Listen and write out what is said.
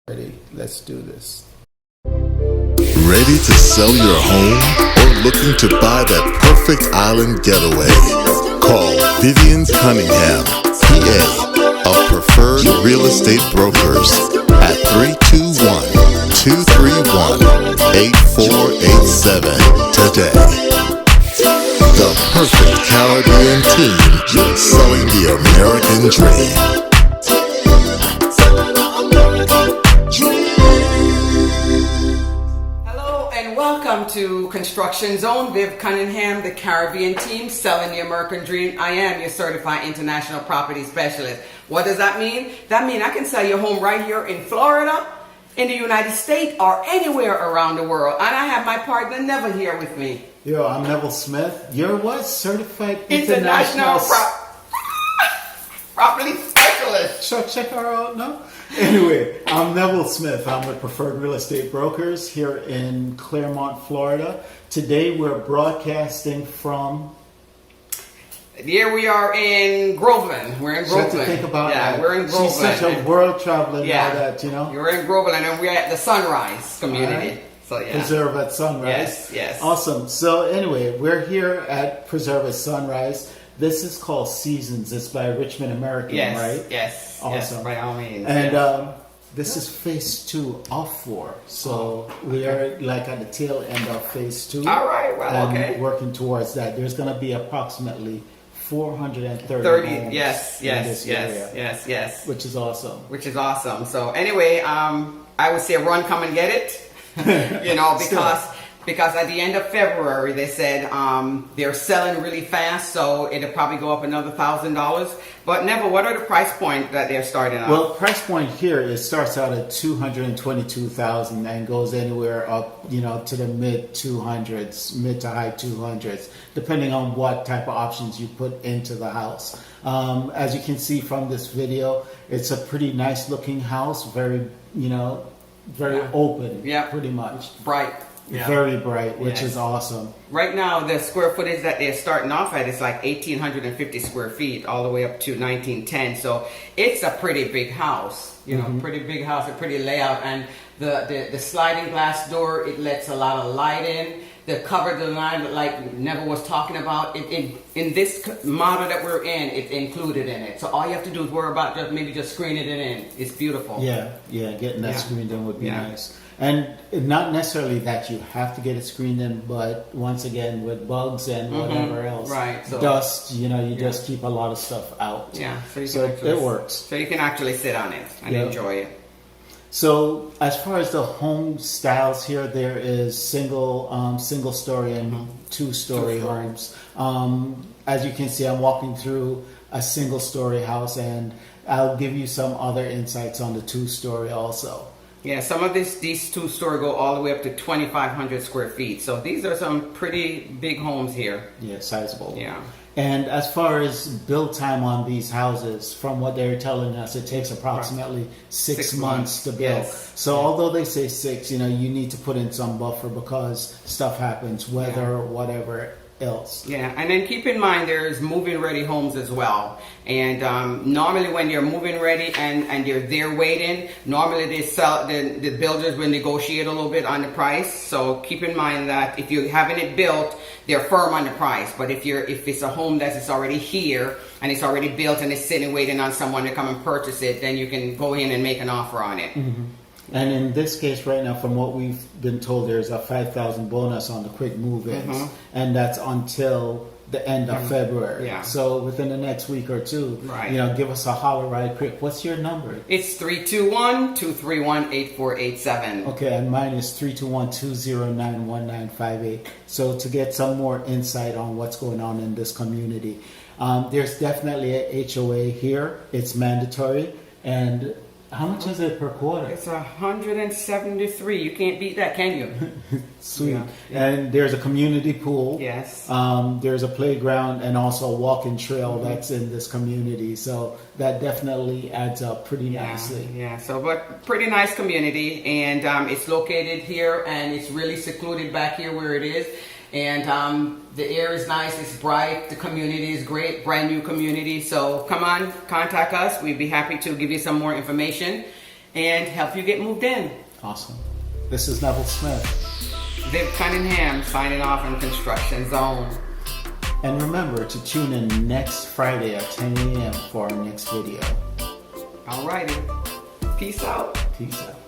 Ready? Let's do this. Ready to sell your home or looking to buy that perfect island getaway? Call Vivienne Cunningham, PA, of Preferred Real Estate Brokers at 321-231-8487 today. The perfect Caribbean team selling the American dream. Welcome to Construction Zone. Viv Cunningham, the Caribbean team, selling the American dream. I am your certified international property specialist. What does that mean? That means I can sell your home right here in Florida, in the United States, or anywhere around the world. And I have my partner Neville here with me. Yo, I'm Neville Smith. You're what? Certified International property specialist. So check her out, no? Anyway, I'm Neville Smith. I'm with Preferred Real Estate Brokers here in Clermont, Florida. Today we're broadcasting from... Here we are in Groveland. We're in Groveland. So to think about that. We're in Groveland. She's such a world traveler now that, you know. You're in Groveland and we're at the Sunrise community. Right. So yeah. Preserve at Sunrise. Yes. Awesome. So anyway, we're here at Preserve at Sunrise. This is called Seasons. It's by Richmond American, right? Yes. Awesome. Yes, by all means. And this is phase 2 of 4. So we are like at the tail end of phase 2. All right. Well, and working towards that. There's going to be approximately 430 homes yes. Which is awesome. So anyway, I would say run, come and get it. You know, because at the end of February they said they're selling really fast, so it'll probably go up another $1,000. But Neville, what are the price point that they're starting at? Well, price point here, it starts out at $222,000 and goes anywhere up, you know, to the mid 200s, mid to high 200s, depending on what type of options you put into the house. As you can see from this video, it's a pretty nice looking house, very, you know, very open, pretty much. Bright. Yeah. Very bright, which is awesome. Right now, the square footage that they're starting off at is like 1,850 square feet, all the way up to 1,910. So it's a pretty big house, you know, pretty big house, a pretty layout. And the sliding glass door, it lets a lot of light in. The covered line, like Neville was talking about, in this model that we're in, it's included in it. So all you have to do is worry about just screening it in. It's beautiful. Yeah, getting that screened in would be nice. And not necessarily that you have to get it screened in, but once again, with bugs and whatever else, so, dust, you know, you just keep a lot of stuff out. Yeah, so it works. So you can actually sit on it and enjoy it. So as far as the home styles here, there is single story and two-story homes. As you can see, I'm walking through a single story house, and I'll give you some other insights on the two-story also. Yeah, some of these two-story go all the way up to 2,500 square feet. So these are some pretty big homes here. Yeah, sizable. Yeah. And as far as build time on these houses, from what they're telling us, it takes approximately 6 months to build. Yes. So although they say 6, you know, you need to put in some buffer because stuff happens, weather or whatever else. Yeah, and then keep in mind there's move-in ready homes as well. And normally when you're move-in ready and you're there waiting, normally they sell, the builders will negotiate a little bit on the price. So keep in mind that if you're having it built, they're firm on the price. But if it's a home that's already here and it's already built and it's sitting waiting on someone to come and purchase it, then you can go in and make an offer on it. And in this case right now, from what we've been told, there's a $5,000 bonus on the quick move-ins, and that's until the end of February. Yeah. So within the next week or two, you know, give us a holler right quick. What's your number? It's 321-231-8487. Okay, and mine is 321-209-1958. So to get some more insight on what's going on in this community, there's definitely a HOA here. It's mandatory, and how much is it per quarter? It's $173. You can't beat that, can you? Sweet. Yeah. And there's a community pool. Yes. There's a playground and also a walking trail that's in this community. So that definitely adds up pretty nicely. Yeah. So, but pretty nice community, and it's located here, and it's really secluded back here where it is. And the air is nice, it's bright, the community is great, brand new community. So come on, contact us. We'd be happy to give you some more information. and help you get moved in. Awesome. This is Neville Smith. Viv Cunningham signing off on Construction Zone. And remember to tune in next Friday at 10 a.m. for our next video. Alrighty. Peace out. Peace out.